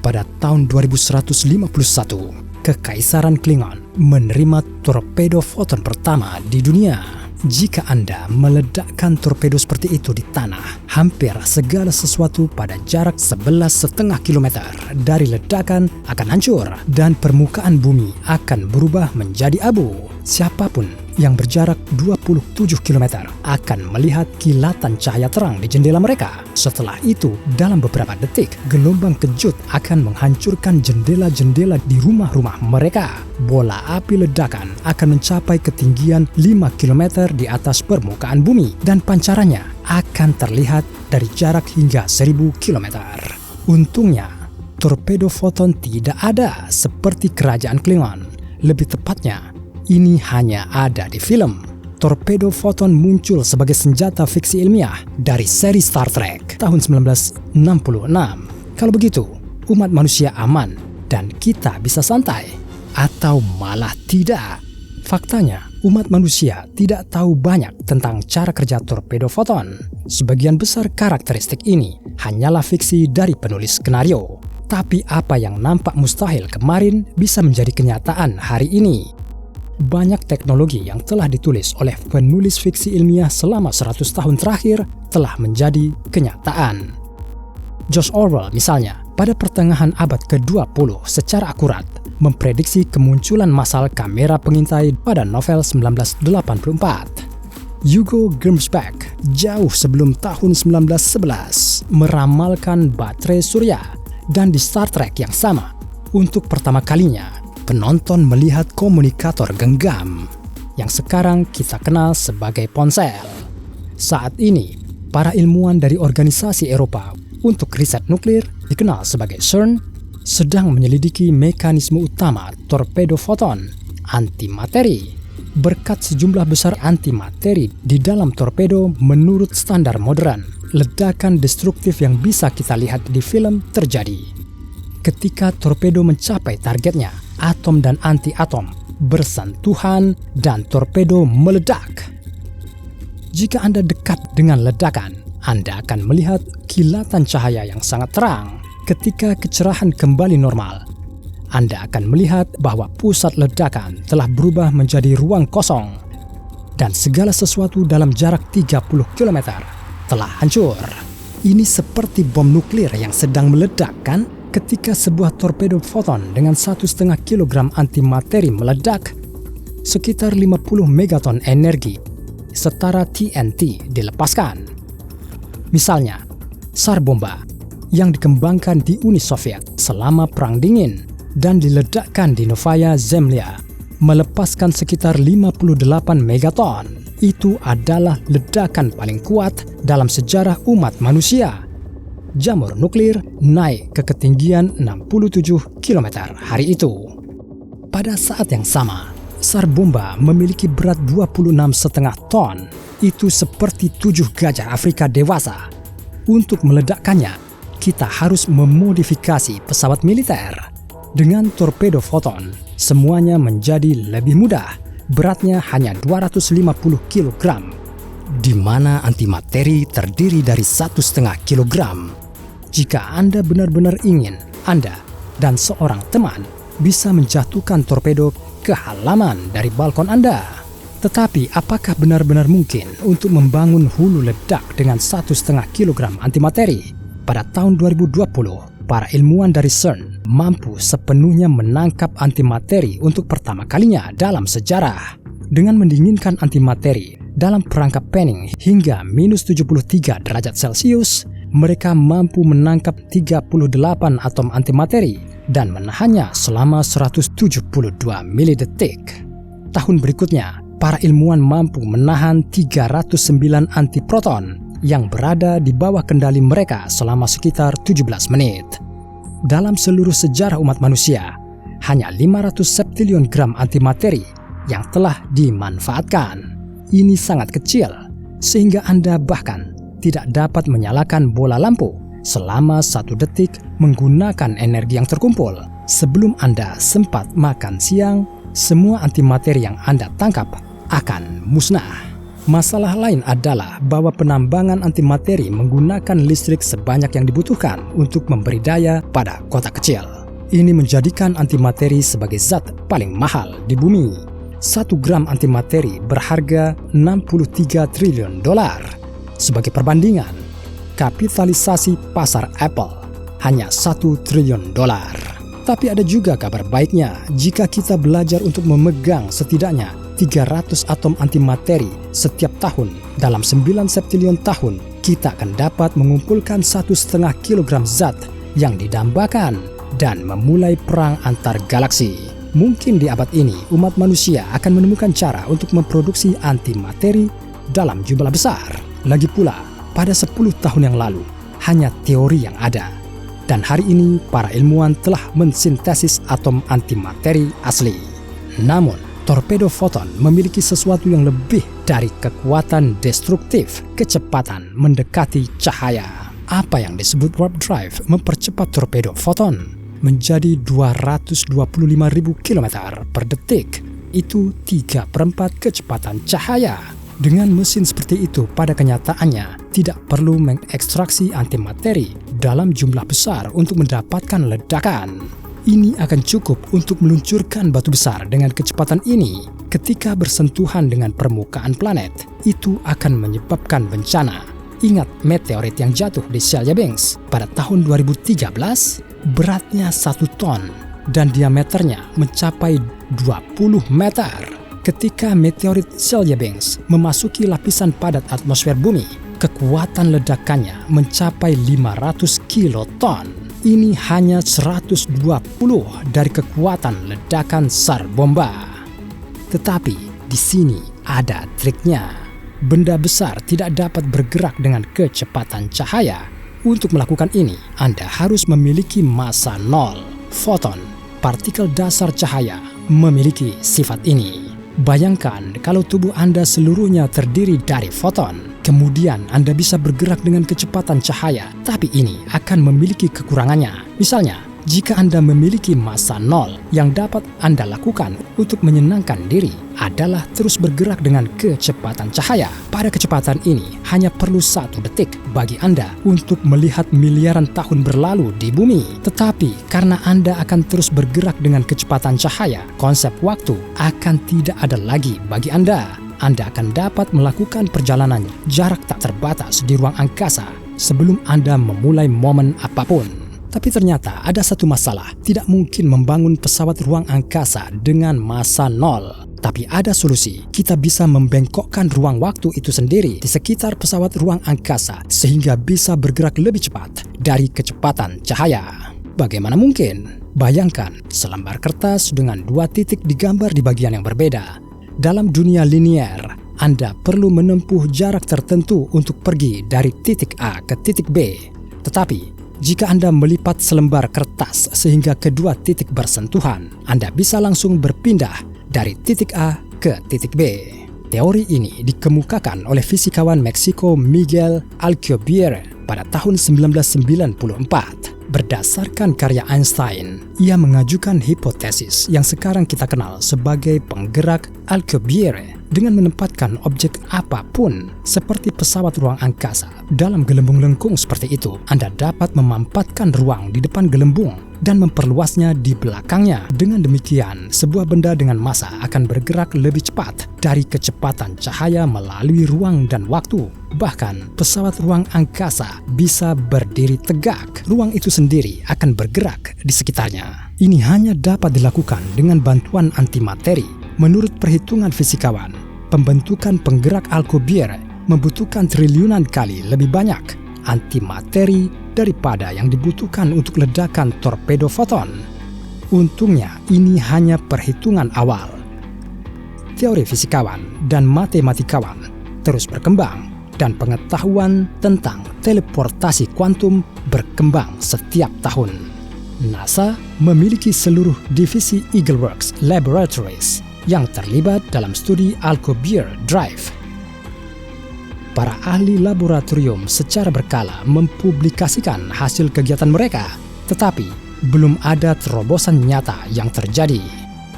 pada tahun 2151, Kekaisaran Klingon menerima torpedo foton pertama di dunia. Jika Anda meledakkan torpedo seperti itu di tanah, hampir segala sesuatu pada jarak 11,5 km dari ledakan akan hancur dan permukaan bumi akan berubah menjadi abu. Siapapun yang berjarak 27 km akan melihat kilatan cahaya terang di jendela mereka. Setelah itu, dalam beberapa detik, gelombang kejut akan menghancurkan jendela-jendela di rumah-rumah mereka. Bola api ledakan akan mencapai ketinggian 5 km di atas permukaan bumi dan pancarannya akan terlihat dari jarak hingga 1000 km. Untungnya, torpedo foton tidak ada seperti kerajaan Klingon. Lebih tepatnya, ini hanya ada di film. Torpedo foton muncul sebagai senjata fiksi ilmiah dari seri Star Trek tahun 1966. Kalau begitu, umat manusia aman dan kita bisa santai. Atau malah tidak. Faktanya, umat manusia tidak tahu banyak tentang cara kerja torpedo foton. Sebagian besar karakteristik ini hanyalah fiksi dari penulis skenario. Tapi apa yang nampak mustahil kemarin bisa menjadi kenyataan hari ini. Banyak teknologi yang telah ditulis oleh penulis fiksi ilmiah selama 100 tahun terakhir telah menjadi kenyataan. George Orwell misalnya, pada pertengahan abad ke-20 secara akurat memprediksi kemunculan massal kamera pengintai pada novel 1984. Hugo Gernsback jauh sebelum tahun 1911 meramalkan baterai surya, dan di Star Trek yang sama, untuk pertama kalinya penonton melihat komunikator genggam yang sekarang kita kenal sebagai ponsel. Saat ini, para ilmuwan dari organisasi Eropa untuk riset nuklir dikenal sebagai CERN sedang menyelidiki mekanisme utama torpedo foton antimateri. Berkat sejumlah besar antimateri di dalam torpedo menurut standar modern, ledakan destruktif yang bisa kita lihat di film terjadi. Ketika torpedo mencapai targetnya, atom dan anti-atom bersentuhan dan torpedo meledak. Jika Anda dekat dengan ledakan, Anda akan melihat kilatan cahaya yang sangat terang. Ketika kecerahan kembali normal, Anda akan melihat bahwa pusat ledakan telah berubah menjadi ruang kosong dan segala sesuatu dalam jarak 30 km telah hancur. Ini seperti bom nuklir yang sedang meledak, kan? Ketika sebuah torpedo foton dengan 1,5 kg antimateri meledak, sekitar 50 megaton energi setara TNT dilepaskan. Misalnya, SAR bomba yang dikembangkan di Uni Soviet selama Perang Dingin dan diledakkan di Novaya Zemlya melepaskan sekitar 58 megaton. Itu adalah ledakan paling kuat dalam sejarah umat manusia. Jamur nuklir naik ke ketinggian 67 km hari itu. Pada saat yang sama, SAR bomba memiliki berat 26,5 ton. Itu seperti 7 gajah Afrika dewasa. Untuk meledakkannya, kita harus memodifikasi pesawat militer. Dengan torpedo foton, semuanya menjadi lebih mudah. Beratnya hanya 250 kg, di mana antimateri terdiri dari 1,5 kg. Jika Anda benar-benar ingin, Anda dan seorang teman bisa menjatuhkan torpedo ke halaman dari balkon Anda. Tetapi apakah benar-benar mungkin untuk membangun hulu ledak dengan 1,5 kg antimateri? Pada tahun 2020, para ilmuwan dari CERN mampu sepenuhnya menangkap antimateri untuk pertama kalinya dalam sejarah. Dengan mendinginkan antimateri dalam perangkap Penning hingga minus 73 derajat Celcius, mereka mampu menangkap 38 atom antimateri dan menahannya selama 172 milidetik. Tahun berikutnya, para ilmuwan mampu menahan 309 antiproton yang berada di bawah kendali mereka selama sekitar 17 menit. Dalam seluruh sejarah umat manusia, hanya 500 septilion gram antimateri yang telah dimanfaatkan. Ini sangat kecil, sehingga Anda bahkan tidak dapat menyalakan bola lampu selama 1 detik menggunakan energi yang terkumpul. Sebelum Anda sempat makan siang, semua antimateri yang Anda tangkap akan musnah. Masalah lain adalah bahwa penambangan antimateri menggunakan listrik sebanyak yang dibutuhkan untuk memberi daya pada kotak kecil. Ini menjadikan antimateri sebagai zat paling mahal di bumi. 1 gram antimateri berharga 63 triliun dolar. Sebagai perbandingan, kapitalisasi pasar Apple hanya 1 triliun dolar. Tapi ada juga kabar baiknya jika kita belajar untuk memegang setidaknya 300 atom antimateri setiap tahun. Dalam 9 septilion tahun, kita akan dapat mengumpulkan 1,5 kilogram zat yang didambakan dan memulai perang antar galaksi. Mungkin di abad ini, umat manusia akan menemukan cara untuk memproduksi antimateri dalam jumlah besar. Lagi pula, pada 10 tahun yang lalu, hanya teori yang ada. Dan hari ini, para ilmuwan telah mensintesis atom antimateri asli. Namun, torpedo foton memiliki sesuatu yang lebih dari kekuatan destruktif, kecepatan mendekati cahaya. Apa yang disebut warp drive mempercepat torpedo foton menjadi 225.000 km per detik. Itu 3/4 kecepatan cahaya. Dengan mesin seperti itu, pada kenyataannya tidak perlu mengekstraksi antimateri dalam jumlah besar untuk mendapatkan ledakan. Ini akan cukup untuk meluncurkan batu besar dengan kecepatan ini. Ketika bersentuhan dengan permukaan planet, itu akan menyebabkan bencana. Ingat meteorit yang jatuh di Chelyabinsk pada tahun 2013? Beratnya 1 ton dan diameternya mencapai 20 meter. Ketika meteorit Chelyabinsk memasuki lapisan padat atmosfer bumi, kekuatan ledakannya mencapai 500 kiloton. Ini hanya 120 dari kekuatan ledakan SAR bomba. Tetapi di sini ada triknya. Benda besar tidak dapat bergerak dengan kecepatan cahaya. Untuk melakukan ini, Anda harus memiliki massa nol. Foton, partikel dasar cahaya, memiliki sifat ini. Bayangkan kalau tubuh Anda seluruhnya terdiri dari foton. Kemudian Anda bisa bergerak dengan kecepatan cahaya, tapi ini akan memiliki kekurangannya. Misalnya, jika Anda memiliki massa nol, yang dapat Anda lakukan untuk menyenangkan diri adalah terus bergerak dengan kecepatan cahaya. Pada kecepatan ini, hanya perlu 1 detik bagi Anda untuk melihat miliaran tahun berlalu di bumi. Tetapi, karena Anda akan terus bergerak dengan kecepatan cahaya, konsep waktu akan tidak ada lagi bagi Anda. Anda akan dapat melakukan perjalanan jarak tak terbatas di ruang angkasa sebelum Anda memulai momen apapun. Tapi ternyata ada satu masalah, tidak mungkin membangun pesawat ruang angkasa dengan massa nol. Tapi ada solusi, kita bisa membengkokkan ruang waktu itu sendiri di sekitar pesawat ruang angkasa sehingga bisa bergerak lebih cepat dari kecepatan cahaya. Bagaimana mungkin? Bayangkan selembar kertas dengan 2 titik digambar di bagian yang berbeda. Dalam dunia linier, Anda perlu menempuh jarak tertentu untuk pergi dari titik A ke titik B. Tetapi, jika Anda melipat selembar kertas sehingga kedua titik bersentuhan, Anda bisa langsung berpindah dari titik A ke titik B. Teori ini dikemukakan oleh fisikawan Meksiko Miguel Alcubierre pada tahun 1994. Berdasarkan karya Einstein, ia mengajukan hipotesis yang sekarang kita kenal sebagai penggerak Alcubierre dengan menempatkan objek apapun seperti pesawat ruang angkasa dalam gelembung lengkung seperti itu. Anda dapat memampatkan ruang di depan gelembung dan memperluasnya di belakangnya. Dengan demikian, sebuah benda dengan massa akan bergerak lebih cepat dari kecepatan cahaya melalui ruang dan waktu. Bahkan, pesawat ruang angkasa bisa berdiri tegak. Ruang itu sendiri akan bergerak di sekitarnya. Ini hanya dapat dilakukan dengan bantuan antimateri. Menurut perhitungan fisikawan, pembentukan penggerak Alcubierre membutuhkan triliunan kali lebih banyak antimateri daripada yang dibutuhkan untuk ledakan torpedo foton. Untungnya, ini hanya perhitungan awal. Teori fisikawan dan matematikawan terus berkembang, dan pengetahuan tentang teleportasi kuantum berkembang setiap tahun. NASA memiliki seluruh divisi EagleWorks Laboratories yang terlibat dalam studi Alcubierre Drive. Para ahli laboratorium secara berkala mempublikasikan hasil kegiatan mereka, tetapi belum ada terobosan nyata yang terjadi.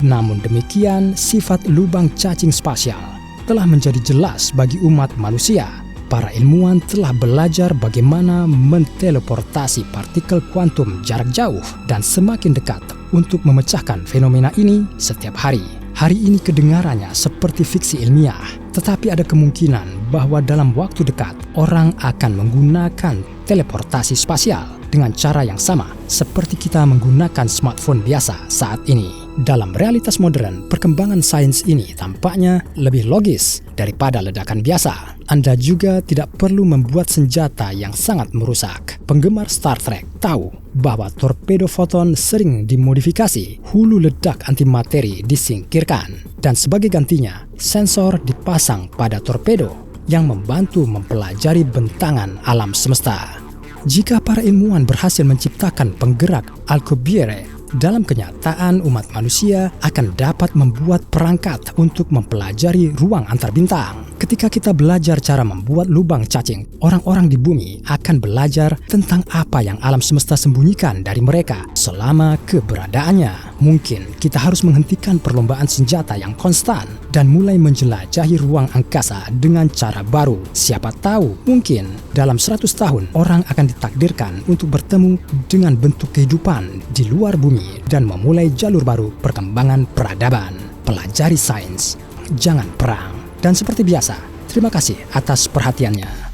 Namun demikian, sifat lubang cacing spasial telah menjadi jelas bagi umat manusia. Para ilmuwan telah belajar bagaimana menteleportasi partikel kuantum jarak jauh dan semakin dekat untuk memecahkan fenomena ini setiap hari. Hari ini kedengarannya seperti fiksi ilmiah, tetapi ada kemungkinan bahwa dalam waktu dekat orang akan menggunakan teleportasi spasial dengan cara yang sama seperti kita menggunakan smartphone biasa saat ini. Dalam realitas modern, perkembangan sains ini tampaknya lebih logis daripada ledakan biasa. Anda juga tidak perlu membuat senjata yang sangat merusak. Penggemar Star Trek tahu bahwa torpedo foton sering dimodifikasi, hulu ledak antimateri disingkirkan, dan sebagai gantinya, sensor dipasang pada torpedo yang membantu mempelajari bentangan alam semesta. Jika para ilmuwan berhasil menciptakan penggerak Alcubierre, dalam kenyataan umat manusia akan dapat membuat perangkat untuk mempelajari ruang antar bintang. Ketika kita belajar cara membuat lubang cacing, orang-orang di bumi akan belajar tentang apa yang alam semesta sembunyikan dari mereka selama keberadaannya. Mungkin kita harus menghentikan perlombaan senjata yang konstan dan mulai menjelajahi ruang angkasa dengan cara baru. Siapa tahu, mungkin dalam 100 tahun orang akan ditakdirkan untuk bertemu dengan bentuk kehidupan di luar bumi dan memulai jalur baru perkembangan peradaban. Pelajari sains, jangan perang. Dan seperti biasa, terima kasih atas perhatiannya.